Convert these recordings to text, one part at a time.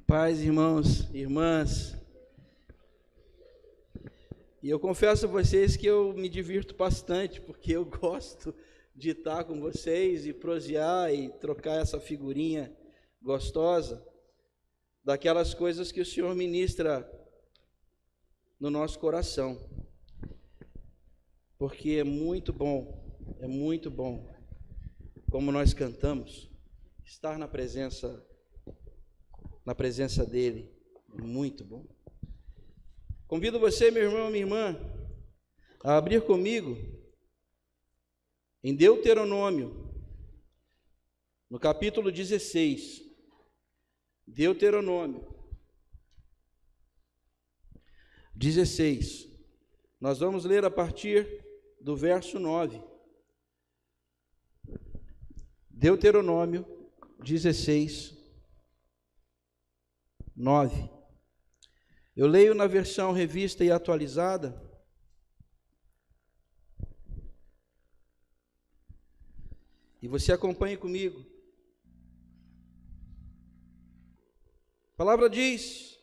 Paz, irmãos e irmãs, e eu confesso a vocês que eu me divirto bastante, porque eu gosto de estar com vocês e prosear e trocar essa figurinha gostosa, daquelas coisas que o Senhor ministra no nosso coração, porque é muito bom, como nós cantamos, estar na presença dele, muito bom. Convido você, meu irmão, minha irmã, a abrir comigo em Deuteronômio, no capítulo 16, Deuteronômio 16, nós vamos ler a partir do verso 9, Deuteronômio 16, 9. Eu leio na versão revista e atualizada. E você acompanhe comigo. A palavra diz,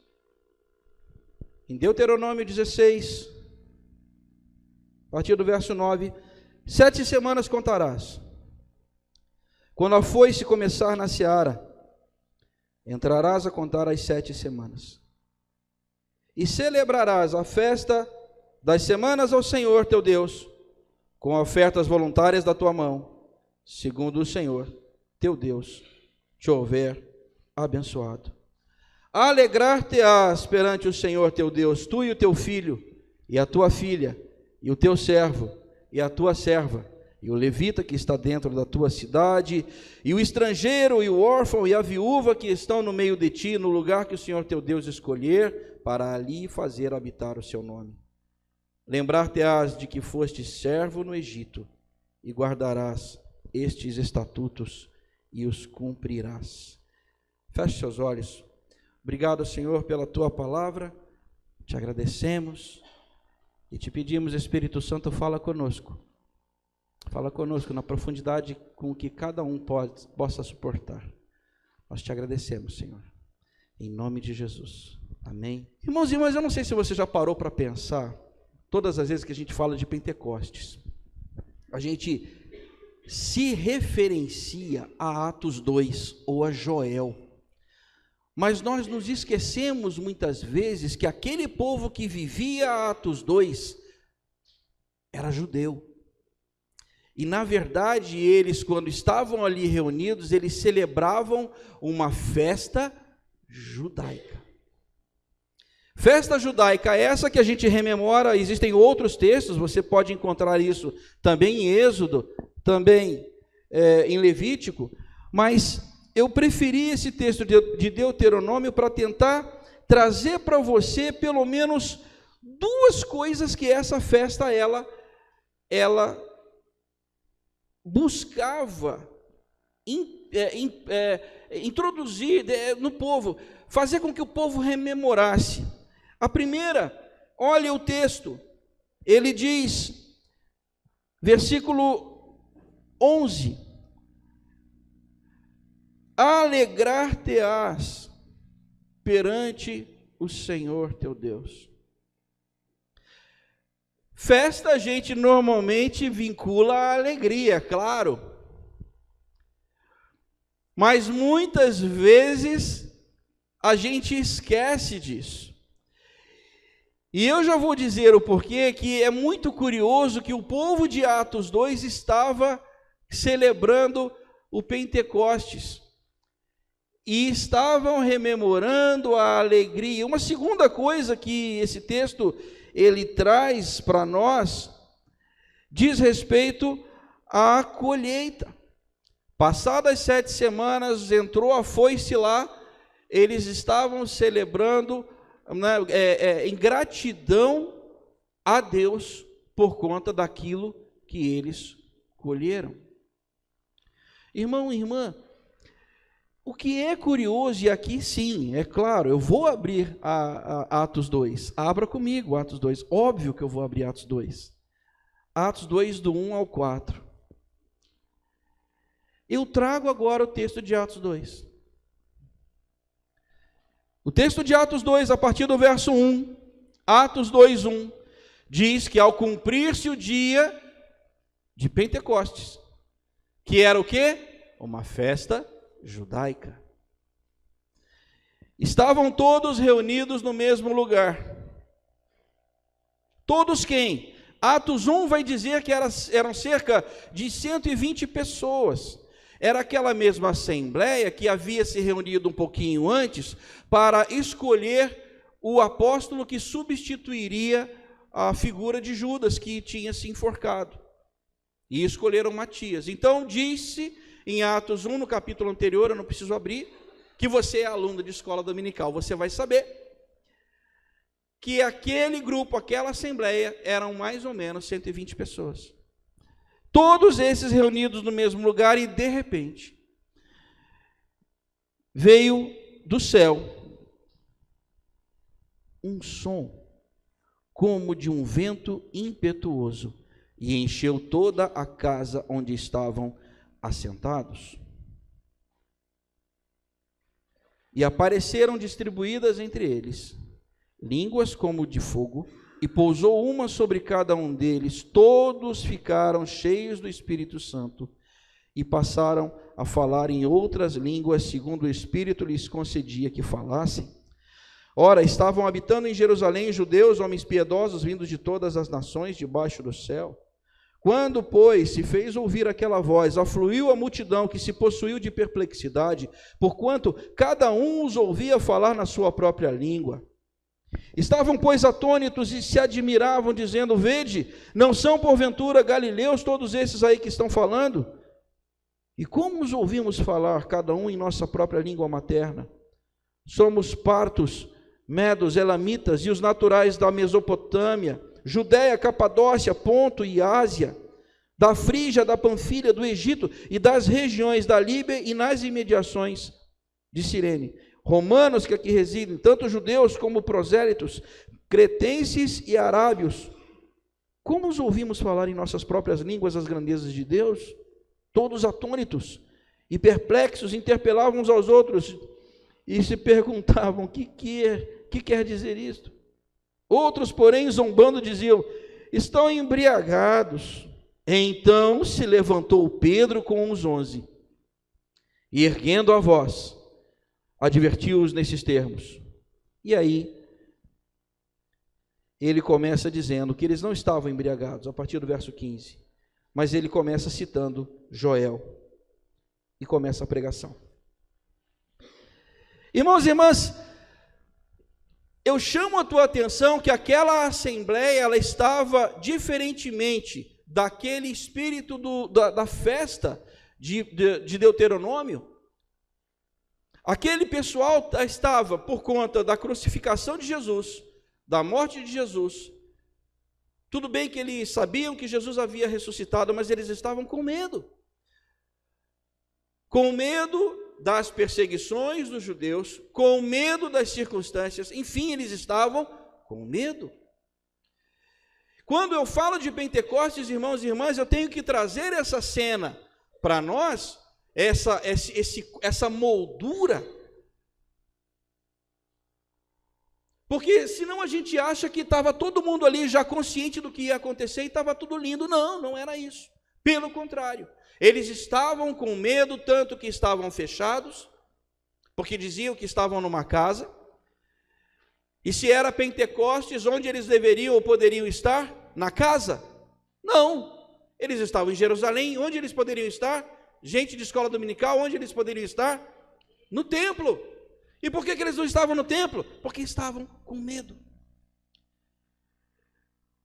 em Deuteronômio 16, a partir do verso 9: 7 semanas contarás. Quando a foice começar na seara, entrarás a contar as 7 semanas. E celebrarás a festa das semanas ao Senhor teu Deus, com ofertas voluntárias da tua mão, segundo o Senhor teu Deus te houver abençoado. Alegrar-te-ás perante o Senhor teu Deus, tu e o teu filho, e a tua filha, e o teu servo, e a tua serva, e o levita que está dentro da tua cidade, e o estrangeiro, e o órfão, e a viúva que estão no meio de ti, no lugar que o Senhor teu Deus escolher, para ali fazer habitar o seu nome. Lembrar-te-ás de que foste servo no Egito, e guardarás estes estatutos, e os cumprirás. Feche seus olhos. Obrigado, Senhor, pela tua palavra, te agradecemos, e te pedimos, Espírito Santo, fala conosco na profundidade com que cada um possa suportar. Nós te agradecemos, Senhor, em nome de Jesus, amém. Irmãos e irmãs, eu não sei se você já parou para pensar, todas as vezes que a gente fala de Pentecostes, a gente se referencia a Atos 2 ou a Joel, mas nós nos esquecemos muitas vezes que aquele povo que vivia Atos 2 era judeu. E na verdade eles, quando estavam ali reunidos, eles celebravam uma festa judaica. Festa judaica essa que a gente rememora, existem outros textos, você pode encontrar isso também em Êxodo, também em Levítico, mas eu preferi esse texto de Deuteronômio para tentar trazer para você pelo menos duas coisas que essa festa ela buscava introduzir no povo, fazer com que o povo rememorasse. A primeira, olha o texto, ele diz, versículo 11, alegrar-te-ás perante o Senhor teu Deus. Festa a gente normalmente vincula a alegria, claro, mas muitas vezes a gente esquece disso. E eu já vou dizer o porquê, que é muito curioso que o povo de Atos 2 estava celebrando o Pentecostes e estavam rememorando a alegria. Uma segunda coisa que esse texto ele traz para nós diz respeito à colheita. Passadas 7 semanas, entrou a foice lá, eles estavam celebrando em gratidão a Deus por conta daquilo que eles colheram. Irmão e irmã, o que é curioso, e aqui sim, é claro, eu vou abrir a Atos 2, abra comigo Atos 2, óbvio que eu vou abrir Atos 2, Atos 2 do 1 ao 4, eu trago agora o texto de Atos 2, O texto de Atos 2, a partir do verso 1, Atos 2:1, diz que ao cumprir-se o dia de Pentecostes, que era o quê? Uma festa judaica. Estavam todos reunidos no mesmo lugar. Todos quem? Atos 1 vai dizer que eram cerca de 120 pessoas. Era aquela mesma assembleia que havia se reunido um pouquinho antes para escolher o apóstolo que substituiria a figura de Judas, que tinha se enforcado. E escolheram Matias. Então, disse em Atos 1, no capítulo anterior, eu não preciso abrir, que você é aluno de escola dominical, você vai saber que aquele grupo, aquela assembleia, eram mais ou menos 120 pessoas. Todos esses reunidos no mesmo lugar e, de repente, veio do céu um som como de um vento impetuoso e encheu toda a casa onde estavam assentados. E apareceram distribuídas entre eles línguas como de fogo, e pousou uma sobre cada um deles. Todos ficaram cheios do Espírito Santo e passaram a falar em outras línguas, segundo o Espírito lhes concedia que falassem. Ora, estavam habitando em Jerusalém judeus, homens piedosos, vindos de todas as nações debaixo do céu. Quando, pois, se fez ouvir aquela voz, afluiu a multidão que se possuiu de perplexidade, porquanto cada um os ouvia falar na sua própria língua. Estavam, pois, atônitos e se admiravam, dizendo: vede, não são porventura galileus todos esses aí que estão falando? E como os ouvimos falar, cada um em nossa própria língua materna? Somos partos, medos, elamitas e os naturais da Mesopotâmia, Judéia, Capadócia, Ponto e Ásia, da Frígia, da Panfilha, do Egito e das regiões da Líbia e nas imediações de Cirene. Romanos que aqui residem, tanto judeus como prosélitos, cretenses e arábios. Como os ouvimos falar em nossas próprias línguas as grandezas de Deus? Todos atônitos e perplexos, interpelavam uns aos outros e se perguntavam: que quer dizer isto? Outros, porém, zombando, diziam: estão embriagados. Então se levantou Pedro com os 11 e, erguendo a voz, advertiu-os nesses termos. E aí, ele começa dizendo que eles não estavam embriagados, a partir do verso 15. Mas ele começa citando Joel e começa a pregação. Irmãos e irmãs, eu chamo a tua atenção que aquela assembleia, ela estava diferentemente daquele espírito da festa de Deuteronômio. Aquele pessoal estava, por conta da crucificação de Jesus, da morte de Jesus. Tudo bem que eles sabiam que Jesus havia ressuscitado, mas eles estavam com medo. Com medo das perseguições dos judeus, com medo das circunstâncias, enfim, eles estavam com medo. Quando eu falo de Pentecostes, irmãos e irmãs, eu tenho que trazer essa cena para nós, essa moldura, porque senão a gente acha que estava todo mundo ali já consciente do que ia acontecer e estava tudo lindo. Não, não era isso. Pelo contrário, eles estavam com medo, tanto que estavam fechados, porque diziam que estavam numa casa, e se era Pentecostes, onde eles deveriam ou poderiam estar? Na casa? Não, eles estavam em Jerusalém, onde eles poderiam estar? Gente de escola dominical, onde eles poderiam estar? No templo. E por que eles não estavam no templo? Porque estavam com medo.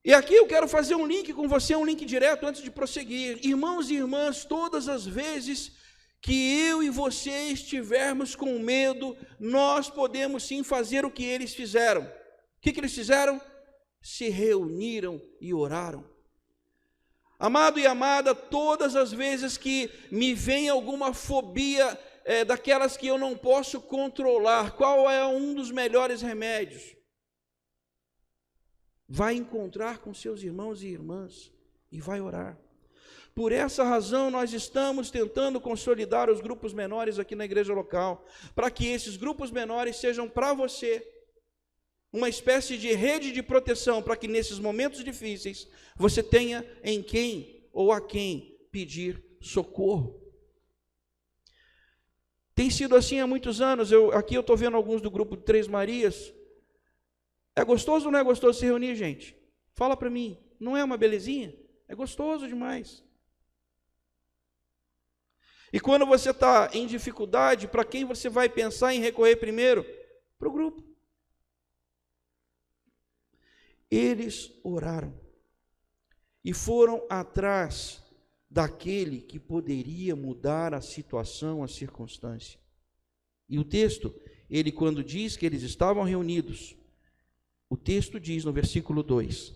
E aqui eu quero fazer um link com você, um link direto antes de prosseguir. Irmãos e irmãs, todas as vezes que eu e você estivermos com medo, nós podemos sim fazer o que eles fizeram. O que eles fizeram? Se reuniram e oraram. Amado e amada, todas as vezes que me vem alguma fobia daquelas que eu não posso controlar, qual é um dos melhores remédios? Vai encontrar com seus irmãos e irmãs e vai orar. Por essa razão, nós estamos tentando consolidar os grupos menores aqui na igreja local, para que esses grupos menores sejam para você uma espécie de rede de proteção, para que nesses momentos difíceis você tenha em quem ou a quem pedir socorro. Tem sido assim há muitos anos. Aqui eu estou vendo alguns do grupo de Três Marias. É gostoso ou não é gostoso se reunir, gente? Fala para mim, não é uma belezinha? É gostoso demais. E quando você está em dificuldade, para quem você vai pensar em recorrer primeiro? Para o grupo. Eles oraram e foram atrás daquele que poderia mudar a situação, a circunstância. E o texto, ele quando diz que eles estavam reunidos, o texto diz no versículo 2,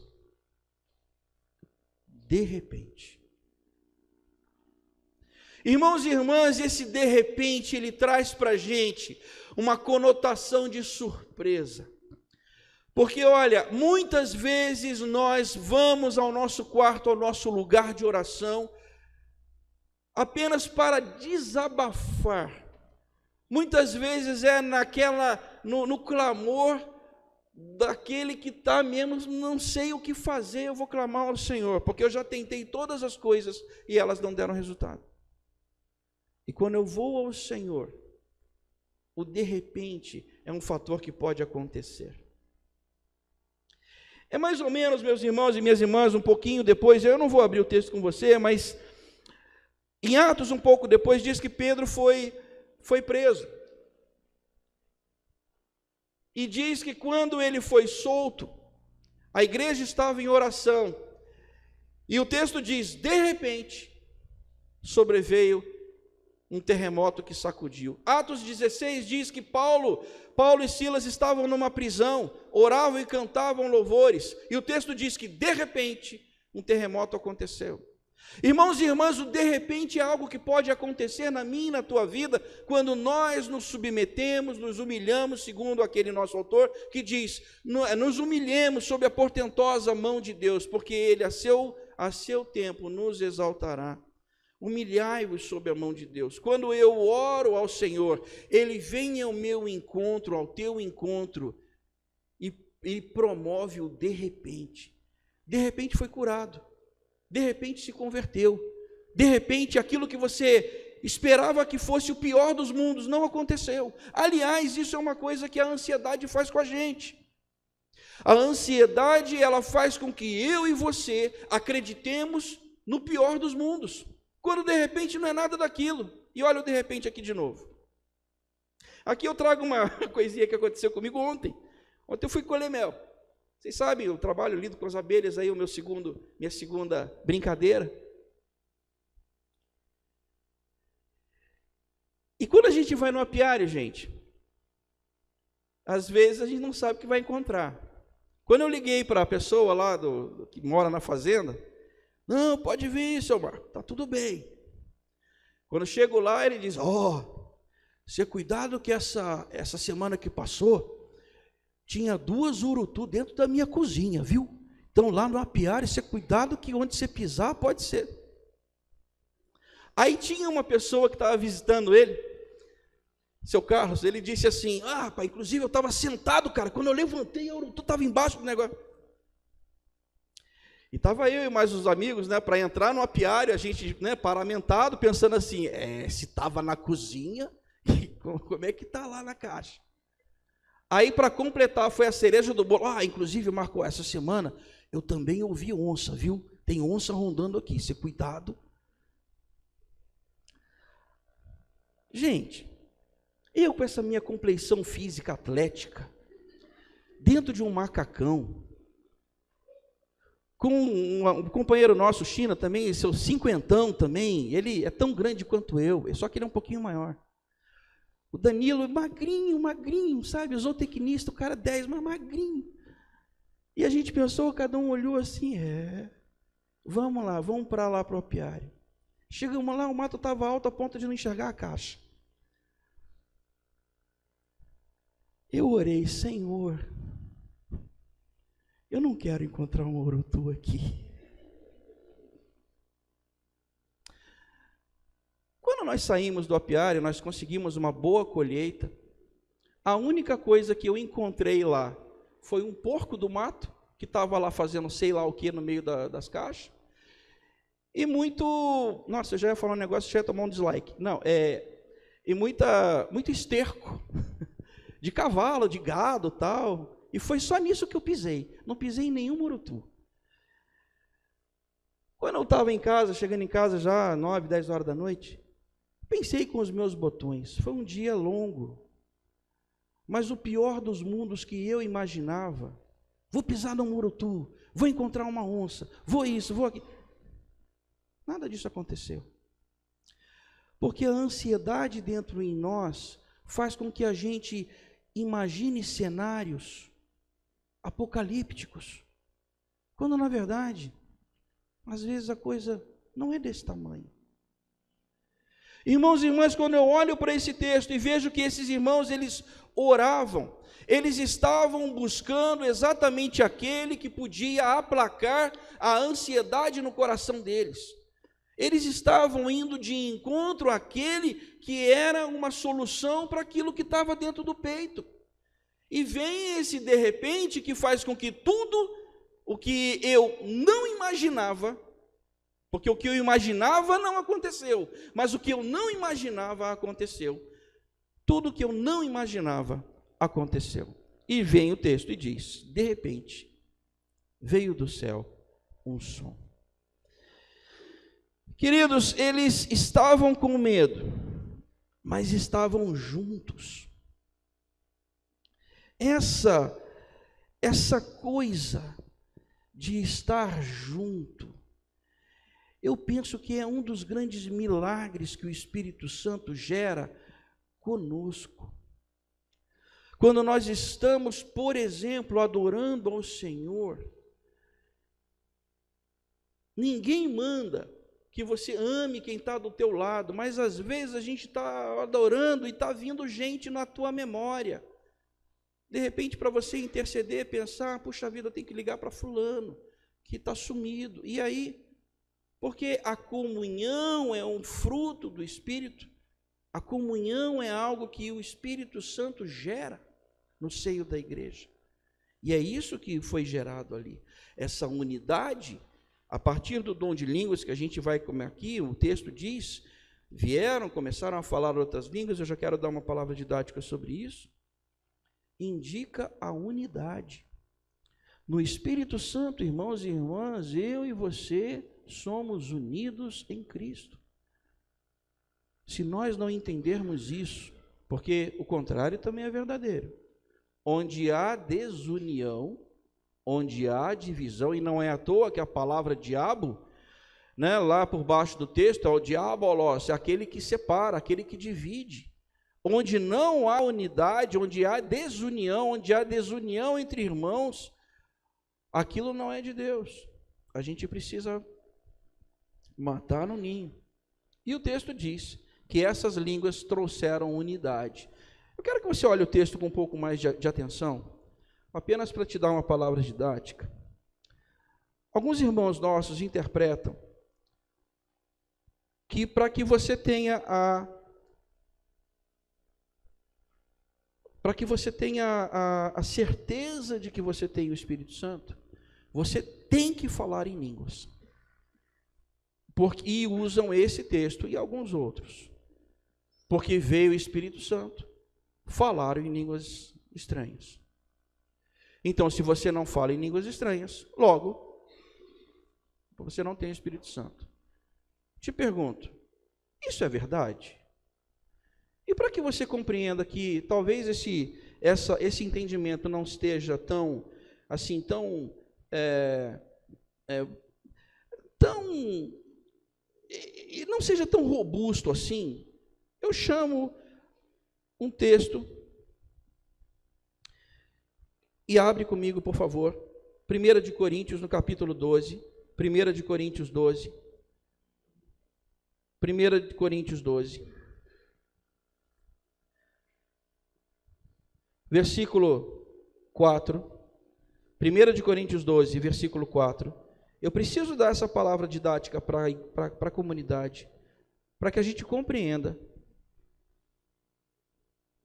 de repente. Irmãos e irmãs, esse de repente, ele traz para a gente uma conotação de surpresa. Porque, olha, muitas vezes nós vamos ao nosso quarto, ao nosso lugar de oração, apenas para desabafar. Muitas vezes é no clamor daquele que está mesmo, não sei o que fazer, eu vou clamar ao Senhor, porque eu já tentei todas as coisas e elas não deram resultado. E quando eu vou ao Senhor, o de repente é um fator que pode acontecer. É mais ou menos, meus irmãos e minhas irmãs, um pouquinho depois, eu não vou abrir o texto com você, mas em Atos, um pouco depois, diz que Pedro foi preso. E diz que quando ele foi solto, a igreja estava em oração. E o texto diz, de repente, sobreveio um terremoto que sacudiu. Atos 16 diz que Paulo e Silas estavam numa prisão, oravam e cantavam louvores. E o texto diz que, de repente, um terremoto aconteceu. Irmãos e irmãs, o de repente é algo que pode acontecer na minha e na tua vida, quando nós nos submetemos, nos humilhamos, segundo aquele nosso autor, que diz, nos humilhemos sob a portentosa mão de Deus, porque Ele, a seu tempo, nos exaltará. Humilhai-vos sob a mão de Deus. Quando eu oro ao Senhor, Ele vem ao meu encontro, ao teu encontro, e promove o de repente. De repente foi curado. De repente se converteu. De repente aquilo que você esperava que fosse o pior dos mundos não aconteceu. Aliás, isso é uma coisa que a ansiedade faz com a gente. A ansiedade, ela faz com que eu e você acreditemos no pior dos mundos, quando de repente não é nada daquilo. E olha o de repente aqui de novo. Aqui eu trago uma coisinha que aconteceu comigo ontem. Ontem eu fui colher mel. Vocês sabem, eu trabalho, lido com as abelhas, aí minha segunda brincadeira. E quando a gente vai no apiário, gente, às vezes a gente não sabe o que vai encontrar. Quando eu liguei para a pessoa lá que mora na fazenda, não, pode vir, seu Marco, está tudo bem. Quando eu chego lá, ele diz, você cuidado que essa semana que passou, tinha 2 urutu dentro da minha cozinha, viu? Então lá no apiário, você cuidado que onde você pisar, pode ser. Aí tinha uma pessoa que estava visitando ele, seu Carlos, ele disse assim, pai, inclusive eu estava sentado, cara, quando eu levantei, o urutu estava embaixo do negócio. E estava eu e mais os amigos, para entrar no apiário, a gente, paramentado, pensando assim, se estava na cozinha, como é que está lá na caixa? Aí, para completar, foi a cereja do bolo. Inclusive, Marco, essa semana, eu também ouvi onça, viu? Tem onça rondando aqui, você cuidado. Gente, eu com essa minha compleição física atlética, dentro de um macacão, com um companheiro nosso, China, também, seu 50ão também, ele é tão grande quanto eu, só que ele é um pouquinho maior. O Danilo, magrinho, sabe? O zootecnista, o cara 10, mas magrinho. E a gente pensou, cada um olhou assim, vamos lá, vamos para lá para o apiário. Chegamos lá, o mato estava alto a ponto de não enxergar a caixa. Eu orei, Senhor, eu não quero encontrar um urutu aqui. Quando nós saímos do apiário, nós conseguimos uma boa colheita. A única coisa que eu encontrei lá foi um porco do mato, que estava lá fazendo sei lá o que no meio das caixas, e muito, nossa, eu já ia falar um negócio, já ia tomar um dislike, não, e muito esterco, de cavalo, de gado, tal, e foi só nisso que eu pisei, não pisei em nenhum murutu. Quando eu estava em casa, chegando em casa já 9, 10 horas da noite, pensei com os meus botões, foi um dia longo, mas o pior dos mundos que eu imaginava, vou pisar no murutu, vou encontrar uma onça, vou isso, vou aqui. Nada disso aconteceu. Porque a ansiedade dentro em nós faz com que a gente imagine cenários apocalípticos, quando na verdade, às vezes a coisa não é desse tamanho. Irmãos e irmãs, quando eu olho para esse texto e vejo que esses irmãos, eles oravam, eles estavam buscando exatamente aquele que podia aplacar a ansiedade no coração deles. Eles estavam indo de encontro àquele que era uma solução para aquilo que estava dentro do peito. E vem esse de repente que faz com que tudo o que eu não imaginava, porque o que eu imaginava não aconteceu, mas o que eu não imaginava aconteceu. Tudo o que eu não imaginava aconteceu. E vem o texto e diz, de repente, veio do céu um som. Queridos, eles estavam com medo, mas estavam juntos. Essa coisa de estar junto, eu penso que é um dos grandes milagres que o Espírito Santo gera conosco. Quando nós estamos, por exemplo, adorando ao Senhor, ninguém manda que você ame quem está do teu lado, mas às vezes a gente está adorando e está vindo gente na tua memória. De repente, para você interceder, pensar, puxa vida, eu tenho que ligar para fulano, que está sumido. E aí, porque a comunhão é um fruto do Espírito, a comunhão é algo que o Espírito Santo gera no seio da igreja. E é isso que foi gerado ali, essa unidade. A partir do dom de línguas que a gente vai comer aqui, o texto diz, vieram, começaram a falar outras línguas, eu já quero dar uma palavra didática sobre isso, indica a unidade. No Espírito Santo, irmãos e irmãs, eu e você somos unidos em Cristo. Se nós não entendermos isso, porque o contrário também é verdadeiro, onde há desunião, onde há divisão, e não é à toa que a palavra diabo, né, lá por baixo do texto, é o diabolos, é aquele que separa, aquele que divide. Onde não há unidade, onde há desunião entre irmãos, aquilo não é de Deus. A gente precisa matar no ninho. E o texto diz que essas línguas trouxeram unidade. Eu quero que você olhe o texto com um pouco mais de atenção, apenas para te dar uma palavra didática. Alguns irmãos nossos interpretam que para que você tenha a certeza de que você tem o Espírito Santo, você tem que falar em línguas. E usam esse texto e alguns outros. Porque veio o Espírito Santo, falaram em línguas estranhas. Então, se você não fala em línguas estranhas, logo, você não tem o Espírito Santo. Te pergunto, isso é verdade? E para que você compreenda que talvez esse entendimento não esteja tão e não seja tão robusto assim, eu chamo um texto, e abre comigo, por favor, 1 de Coríntios, no capítulo 12, 1 de Coríntios 12, 1 de Coríntios 12, versículo 4, 1 de Coríntios 12, versículo 4, eu preciso dar essa palavra didática para a comunidade, para que a gente compreenda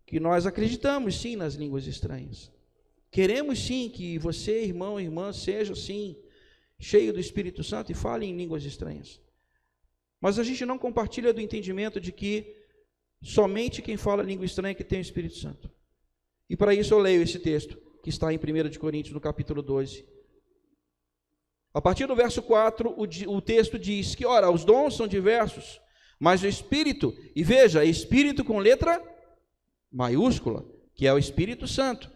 que nós acreditamos sim nas línguas estranhas. Queremos sim que você, irmão e irmã, seja sim cheio do Espírito Santo e fale em línguas estranhas. Mas a gente não compartilha do entendimento de que somente quem fala língua estranha é que tem o Espírito Santo. E para isso eu leio esse texto, que está em 1 de Coríntios, no capítulo 12. A partir do verso 4, o texto diz que, ora, os dons são diversos, mas o Espírito, e veja, Espírito com letra maiúscula, que é o Espírito Santo,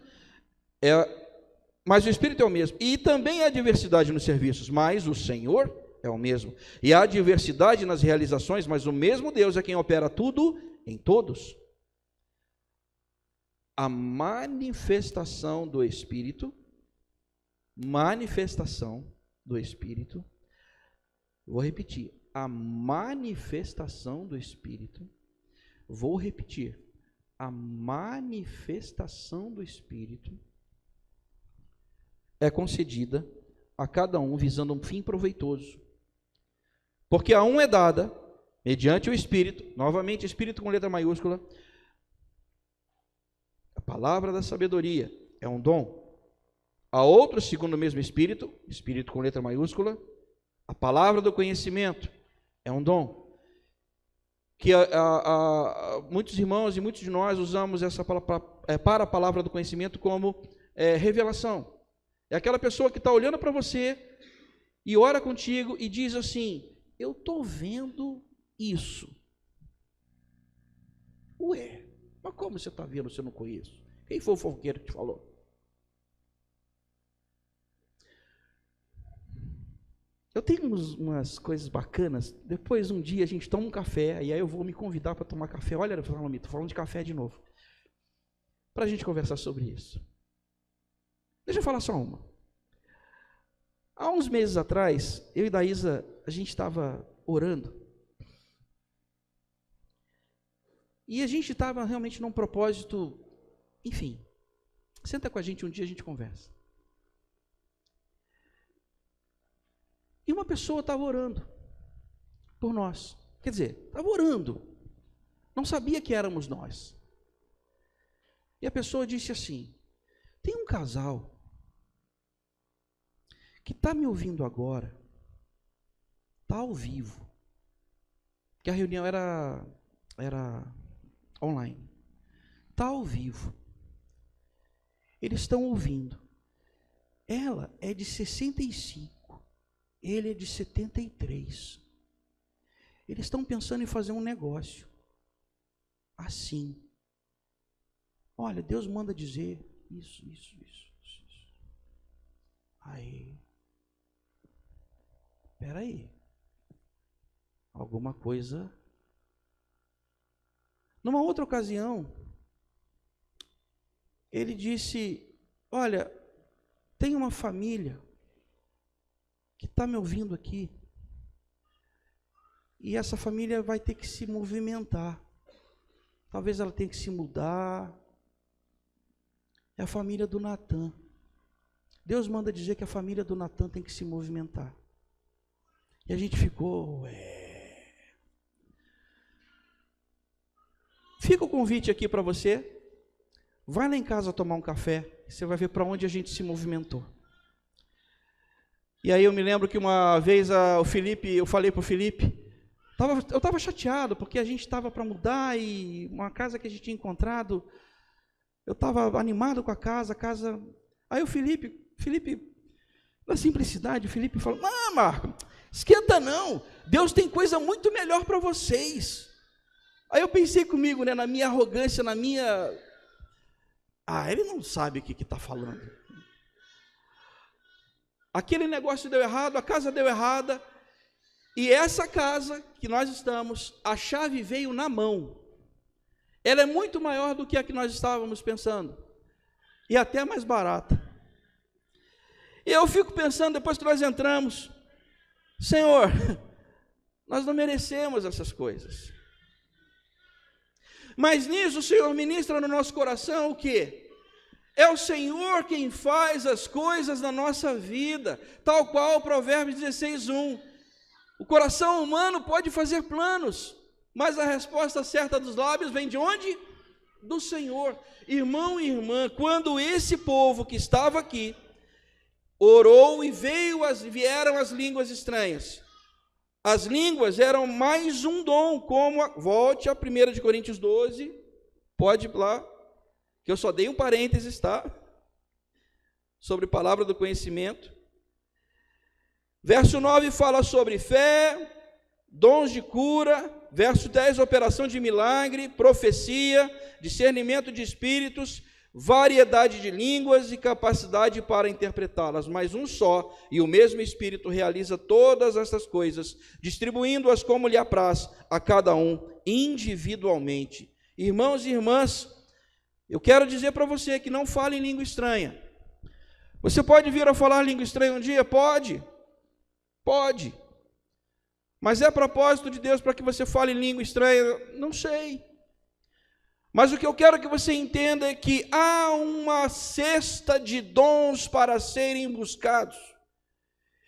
mas o Espírito é o mesmo. E também há diversidade nos serviços, mas o Senhor é o mesmo. E há diversidade nas realizações, mas o mesmo Deus é quem opera tudo em todos. A manifestação do Espírito, vou repetir, a manifestação do Espírito, a manifestação do Espírito é concedida a cada um visando um fim proveitoso, porque a um é dada, mediante o Espírito, novamente Espírito com letra maiúscula, a palavra da sabedoria é um dom, a outro segundo o mesmo Espírito, Espírito com letra maiúscula, a palavra do conhecimento é um dom, que muitos irmãos e muitos de nós usamos essa palavra, para a palavra do conhecimento como revelação. É aquela pessoa que está olhando para você e ora contigo e diz assim: eu estou vendo isso. Ué, mas como você está vendo se eu não conheço? Quem foi o fofoqueiro que te falou? Eu tenho umas coisas bacanas. Depois, um dia, a gente toma um café, e aí eu vou me convidar para tomar café. Olha, estou falando de café de novo. Para a gente conversar sobre isso. Deixa eu falar só uma. Há uns meses atrás, eu e Daísa, a gente estava orando. E a gente estava realmente num propósito, enfim, senta com a gente um dia, a gente conversa. E uma pessoa estava orando por nós. Quer dizer, estava orando. Não sabia que éramos nós. E a pessoa disse assim: tem um casal que está me ouvindo agora, está ao vivo, que a reunião era online, está ao vivo, eles estão ouvindo, ela é de 65, ele é de 73, eles estão pensando em fazer um negócio, assim, olha, Deus manda dizer isso. Aí, espera aí, alguma coisa. Numa outra ocasião, ele disse: olha, tem uma família que está me ouvindo aqui, e essa família vai ter que se movimentar, talvez ela tenha que se mudar. É a família do Natan. Deus manda dizer que a família do Natan tem que se movimentar. E a gente ficou, Fica o convite aqui para você. Vai lá em casa tomar um café. Você vai ver para onde a gente se movimentou. E aí eu me lembro que uma vez eu falei para o Felipe, eu estava chateado, porque a gente estava para mudar e uma casa que a gente tinha encontrado, eu estava animado com a casa. Aí o Felipe, na simplicidade, o Felipe falou: não, Marco, esquenta não, Deus tem coisa muito melhor para vocês. Aí eu pensei comigo, na minha arrogância, ele não sabe o que está falando. Aquele negócio deu errado, a casa deu errada, e essa casa que nós estamos, a chave veio na mão. Ela é muito maior do que a que nós estávamos pensando, e até mais barata. E eu fico pensando, depois que nós entramos, Senhor, nós não merecemos essas coisas. Mas nisso o Senhor ministra no nosso coração o quê? É o Senhor quem faz as coisas na nossa vida, tal qual Provérbios 16:1. O coração humano pode fazer planos, Mas a resposta certa dos lábios vem de onde? Do Senhor. Irmão e irmã, quando esse povo que estava aqui orou e vieram as línguas estranhas, as línguas eram mais um dom, volte a 1 Coríntios 12, pode ir lá, que eu só dei um parênteses, tá? Sobre palavra do conhecimento. Verso 9 fala sobre fé, dons de cura. Verso 10, operação de milagre, profecia, discernimento de espíritos, variedade de línguas e capacidade para interpretá-las. Mas um só e o mesmo Espírito realiza todas estas coisas, distribuindo-as como lhe apraz a cada um individualmente. Irmãos e irmãs, eu quero dizer para você que não fale em língua estranha. Você pode vir a falar língua estranha um dia? Pode. Pode. Mas é propósito de Deus para que você fale língua estranha? Não sei. Mas o que eu quero que você entenda é que há uma cesta de dons para serem buscados.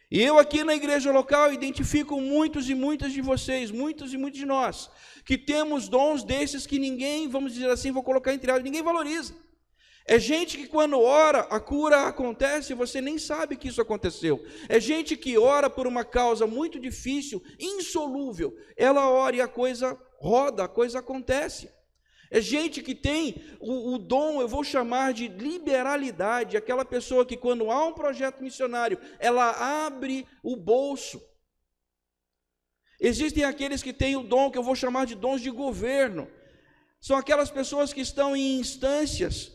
E eu aqui na igreja local identifico muitos e muitas de vocês, muitos e muitos de nós, que temos dons desses que ninguém, vamos dizer assim, vou colocar entre aspas, ninguém valoriza. É gente que quando ora, a cura acontece e você nem sabe que isso aconteceu. É gente que ora por uma causa muito difícil, insolúvel. Ela ora e a coisa roda, a coisa acontece. É gente que tem o dom, eu vou chamar de liberalidade, aquela pessoa que quando há um projeto missionário, ela abre o bolso. Existem aqueles que têm o dom, que eu vou chamar de dons de governo. São aquelas pessoas que estão em instâncias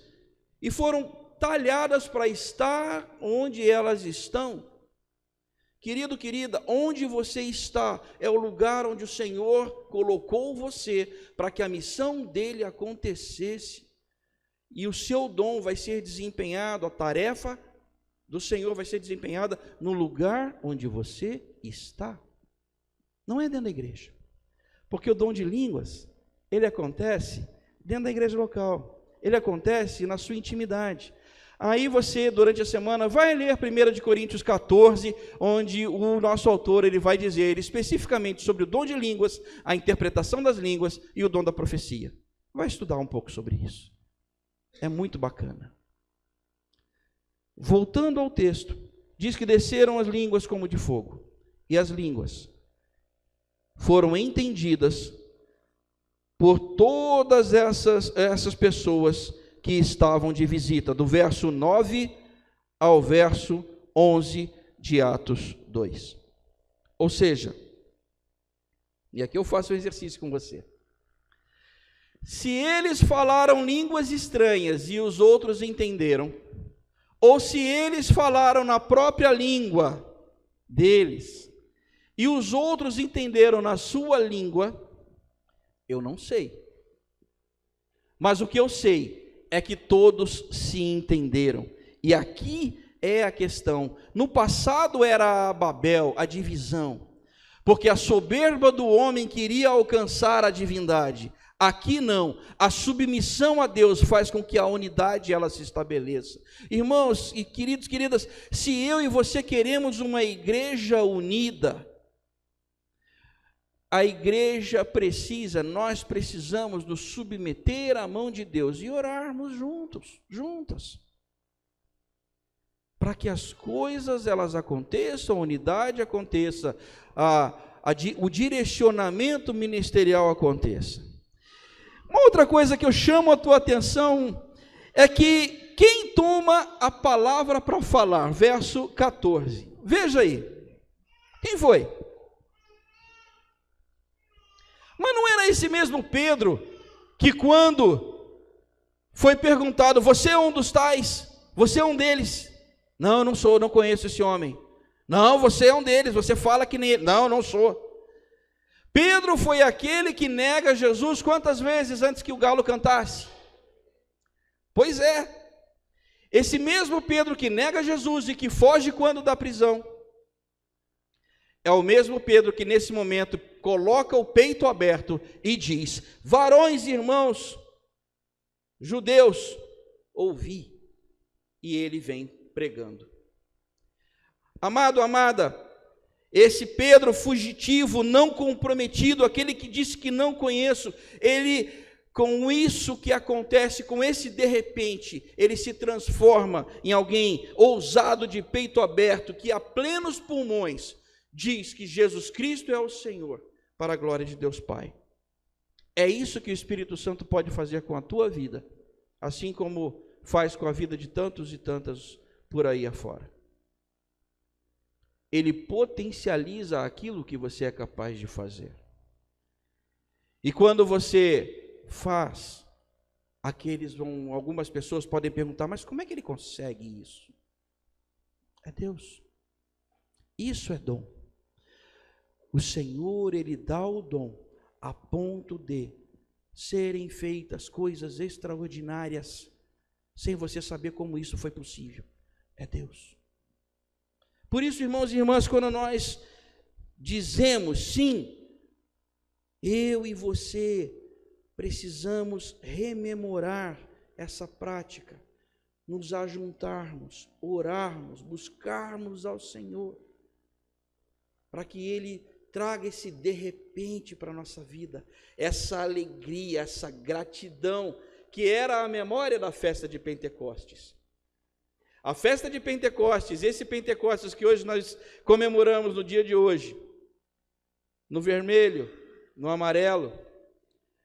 e foram talhadas para estar onde elas estão. Querido, querida, onde você está é o lugar onde o Senhor colocou você para que a missão dele acontecesse. E o seu dom vai ser desempenhado, a tarefa do Senhor vai ser desempenhada no lugar onde você está. Não é dentro da igreja. Porque o dom de línguas, ele acontece dentro da igreja local. Ele acontece na sua intimidade. Aí você, durante a semana, vai ler 1 Coríntios 14, onde o nosso autor ele vai dizer especificamente sobre o dom de línguas, a interpretação das línguas e o dom da profecia. Vai estudar um pouco sobre isso. É muito bacana. Voltando ao texto, diz que desceram as línguas como de fogo, e as línguas foram entendidas por todas essas pessoas que estavam de visita, do verso 9 ao verso 11 de Atos 2. Ou seja, e aqui eu faço um exercício com você. Se eles falaram línguas estranhas e os outros entenderam, ou se eles falaram na própria língua deles e os outros entenderam na sua língua, eu não sei. Mas o que eu sei é que todos se entenderam. E aqui é a questão. No passado era a Babel, a divisão. Porque a soberba do homem queria alcançar a divindade. Aqui não. A submissão a Deus faz com que a unidade ela se estabeleça. Irmãos e queridos, queridas, se eu e você queremos uma igreja unida, a igreja nós precisamos nos submeter à mão de Deus e orarmos juntas, para que as coisas elas aconteçam, a unidade aconteça, o direcionamento ministerial aconteça. Uma outra coisa que eu chamo a tua atenção é que quem toma a palavra para falar, verso 14, veja aí, quem foi? Mas não era esse mesmo Pedro que quando foi perguntado, você é um dos tais? Você é um deles? Não, eu não sou, não conheço esse homem. Não, você é um deles, você fala que nem ele. Não, não sou. Pedro foi aquele que nega Jesus quantas vezes antes que o galo cantasse? Pois é. Esse mesmo Pedro que nega Jesus e que foge quando da prisão, é o mesmo Pedro que nesse momento coloca o peito aberto e diz, varões e irmãos, judeus, ouvi. E ele vem pregando. Amado, amada, Esse Pedro fugitivo, não comprometido, aquele que disse que não conheço, ele, com isso que acontece, com esse de repente, ele se transforma em alguém ousado, de peito aberto, que a plenos pulmões diz que Jesus Cristo é o Senhor, para a glória de Deus Pai. É isso que o Espírito Santo pode fazer com a tua vida, assim como faz com a vida de tantos e tantas por aí afora. Ele potencializa aquilo que você é capaz de fazer. E quando você faz, algumas pessoas podem perguntar, mas como é que ele consegue isso? É Deus. Isso é dom. O Senhor, ele dá o dom a ponto de serem feitas coisas extraordinárias, sem você saber como isso foi possível. É Deus. Por isso, irmãos e irmãs, quando nós dizemos sim, eu e você precisamos rememorar essa prática, nos ajuntarmos, orarmos, buscarmos ao Senhor, para que Ele traga esse de repente para a nossa vida, essa alegria, essa gratidão, que era a memória da festa de Pentecostes. A festa de Pentecostes, esse Pentecostes que hoje nós comemoramos no dia de hoje, no vermelho, no amarelo,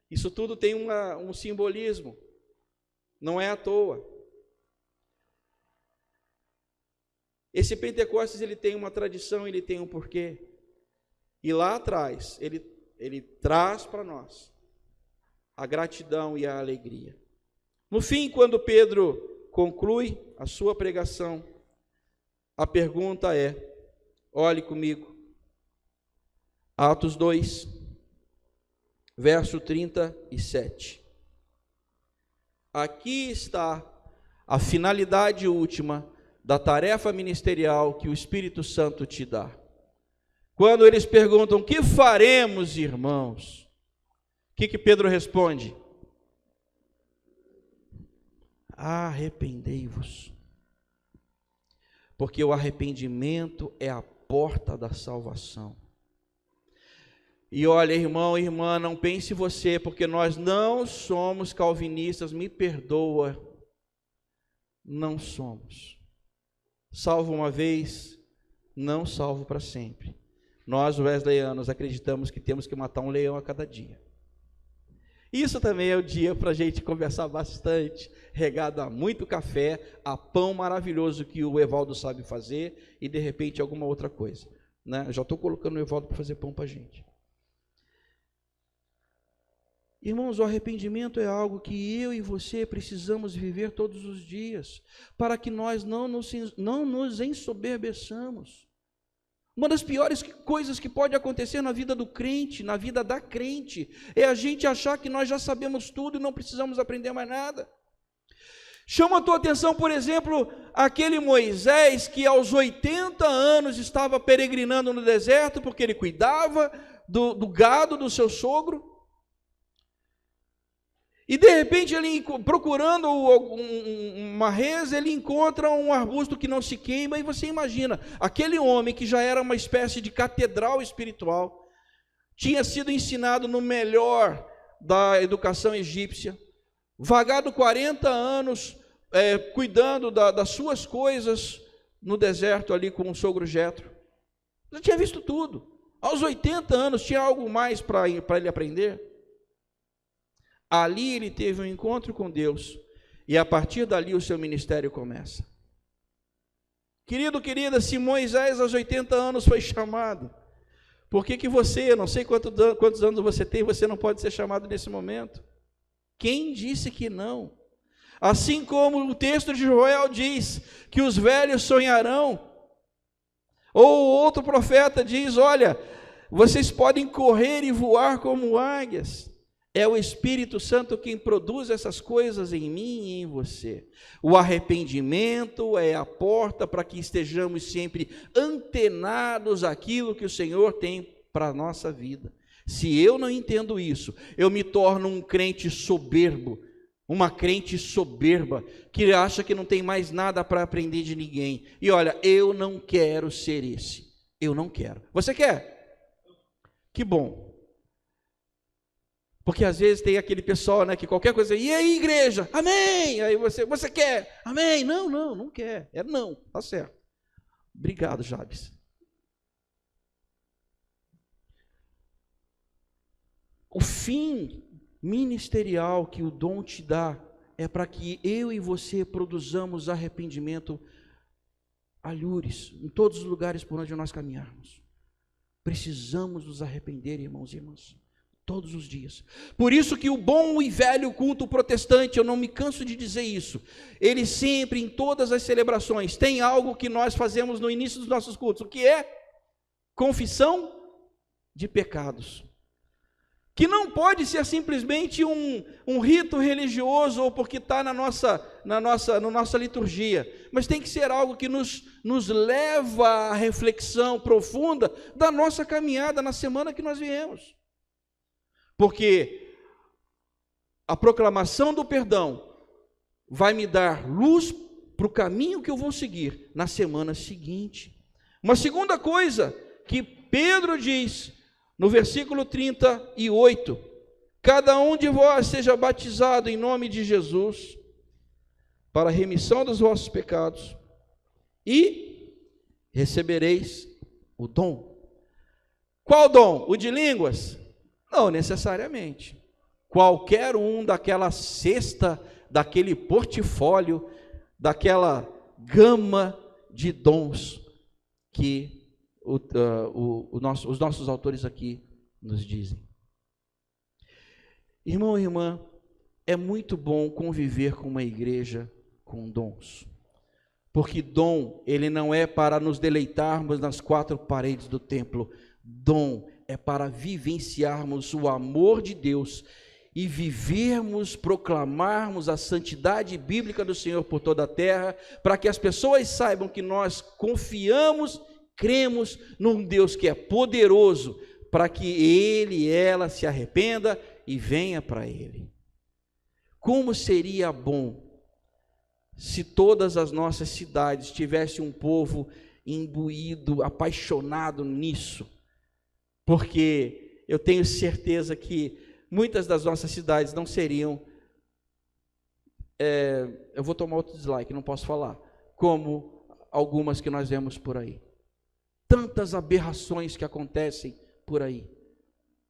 isso tudo tem um simbolismo, não é à toa. Esse Pentecostes, ele tem uma tradição, ele tem um porquê. E lá atrás, ele traz para nós a gratidão e a alegria. No fim, quando Pedro conclui a sua pregação, a pergunta é, olhe comigo, Atos 2, verso 37. Aqui está a finalidade última da tarefa ministerial que o Espírito Santo te dá. Quando eles perguntam, o que faremos, irmãos? O que Pedro responde? Arrependei-vos, porque o arrependimento é a porta da salvação. E olha, irmão e irmã, não pense você, porque nós não somos calvinistas, me perdoa, não somos. Salvo uma vez, não salvo para sempre. Nós, wesleyanos, acreditamos que temos que matar um leão a cada dia. Isso também é o dia para a gente conversar bastante, regado a muito café, a pão maravilhoso que o Evaldo sabe fazer e de repente alguma outra coisa, né? Eu já estou colocando o Evaldo para fazer pão para a gente. Irmãos, o arrependimento é algo que eu e você precisamos viver todos os dias, para que nós não nos ensoberbeçamos. Uma das piores coisas que pode acontecer na vida do crente, na vida da crente, é a gente achar que nós já sabemos tudo e não precisamos aprender mais nada. Chama a tua atenção, por exemplo, aquele Moisés que aos 80 anos estava peregrinando no deserto, porque ele cuidava do gado do seu sogro. E de repente, ele procurando uma reza, ele encontra um arbusto que não se queima, e você imagina, aquele homem que já era uma espécie de catedral espiritual, tinha sido ensinado no melhor da educação egípcia, vagado 40 anos, cuidando das suas coisas no deserto ali com o sogro Jetro. Já tinha visto tudo. Aos 80 anos, tinha algo mais para ele aprender? Ali ele teve um encontro com Deus, e a partir dali o seu ministério começa. Querido, querida, se Moisés aos 80 anos foi chamado, por que você, não sei quantos anos você tem, você não pode ser chamado nesse momento? Quem disse que não? Assim como o texto de Joel diz, que os velhos sonharão, ou outro profeta diz, olha, vocês podem correr e voar como águias. É o Espírito Santo quem produz essas coisas em mim e em você. O arrependimento é a porta para que estejamos sempre antenados àquilo que o Senhor tem para a nossa vida. Se eu não entendo isso, eu me torno um crente soberbo, uma crente soberba, que acha que não tem mais nada para aprender de ninguém. E olha, eu não quero ser esse. Eu não quero. Você quer? Que bom. Porque às vezes tem aquele pessoal, né, que qualquer coisa, e aí igreja? Amém! Aí você quer? Amém? Não quer. É não, tá certo. Obrigado, Jabes. O fim ministerial que o dom te dá é para que eu e você produzamos arrependimento alhures em todos os lugares por onde nós caminharmos. Precisamos nos arrepender, irmãos e irmãs, todos os dias. Por isso que o bom e velho culto protestante, eu não me canso de dizer isso, ele sempre, em todas as celebrações, tem algo que nós fazemos no início dos nossos cultos, o que é? Confissão de pecados. Que não pode ser simplesmente um rito religioso, ou porque está na nossa liturgia, mas tem que ser algo que nos leva à reflexão profunda da nossa caminhada na semana que nós viemos. Porque a proclamação do perdão vai me dar luz para o caminho que eu vou seguir na semana seguinte. Uma segunda coisa que Pedro diz no versículo 38, cada um de vós seja batizado em nome de Jesus, para a remissão dos vossos pecados, e recebereis o dom. Qual dom? O de línguas? Não necessariamente. Qualquer um daquela cesta, daquele portfólio, daquela gama de dons que os nossos autores aqui nos dizem. Irmão e irmã, é muito bom conviver com uma igreja com dons, porque dom, ele não é para nos deleitarmos nas quatro paredes do templo, dom é para vivenciarmos o amor de Deus e vivermos, proclamarmos a santidade bíblica do Senhor por toda a terra, para que as pessoas saibam que nós confiamos, cremos num Deus que é poderoso, para que ele e ela se arrependa e venha para ele. Como seria bom se todas as nossas cidades tivessem um povo imbuído, apaixonado nisso, porque eu tenho certeza que muitas das nossas cidades não seriam, eu vou tomar outro dislike, não posso falar, como algumas que nós vemos por aí. Tantas aberrações que acontecem por aí.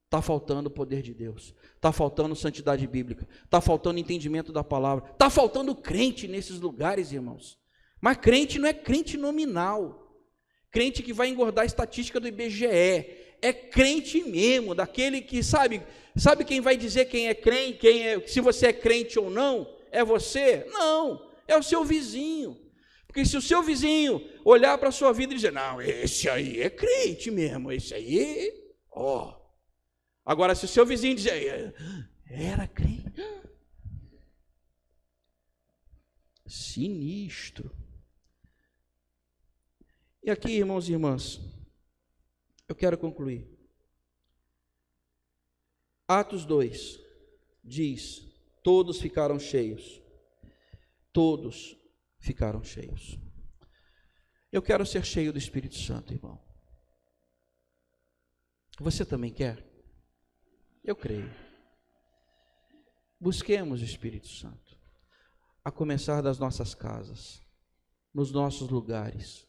Está faltando o poder de Deus, está faltando santidade bíblica, está faltando entendimento da palavra, está faltando crente nesses lugares, irmãos. Mas crente não é crente nominal, crente que vai engordar a estatística do IBGE, é crente mesmo, daquele que sabe quem vai dizer quem é crente, se você é crente ou não, é você? Não, é o seu vizinho. Porque se o seu vizinho olhar para a sua vida e dizer, não, esse aí é crente mesmo, esse aí, ó. Agora, se o seu vizinho dizer, era crente, sinistro. E aqui, irmãos e irmãs, eu quero concluir. Atos 2 diz, todos ficaram cheios. Todos ficaram cheios. Eu quero ser cheio do Espírito Santo, irmão. Você também quer? Eu creio. Busquemos o Espírito Santo, a começar das nossas casas, nos nossos lugares,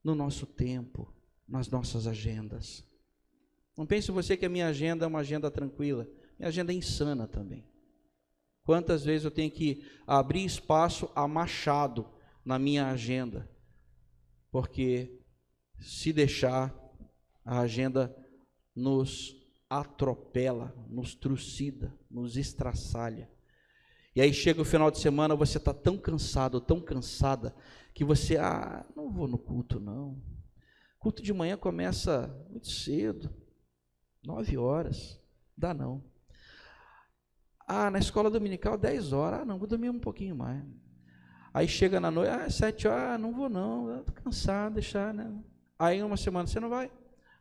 no nosso tempo, nas nossas agendas. Não pense você que a minha agenda é uma agenda tranquila, minha agenda é insana também. Quantas vezes eu tenho que abrir espaço a Machado na minha agenda, porque se deixar, a agenda nos atropela, nos trucida, nos estraçalha. E aí chega o final de semana, você está tão cansado, tão cansada, que você, não vou no culto não. Culto de manhã começa muito cedo, 9 horas, dá não. Na escola dominical 10 horas, não, vou dormir um pouquinho mais. Aí chega na noite, 7 horas, não vou não, estou cansado, deixar, né? Aí uma semana você não vai,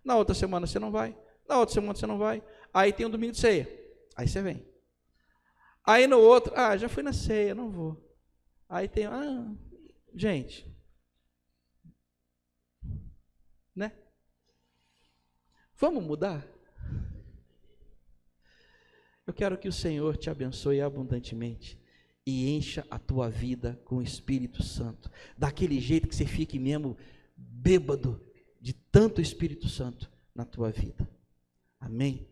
na outra semana você não vai, na outra semana você não vai, aí tem um domingo de ceia, aí você vem. Aí no outro, já fui na ceia, não vou. Aí tem, gente, né? Vamos mudar? Eu quero que o Senhor te abençoe abundantemente e encha a tua vida com o Espírito Santo, daquele jeito que você fique mesmo bêbado de tanto Espírito Santo na tua vida. Amém?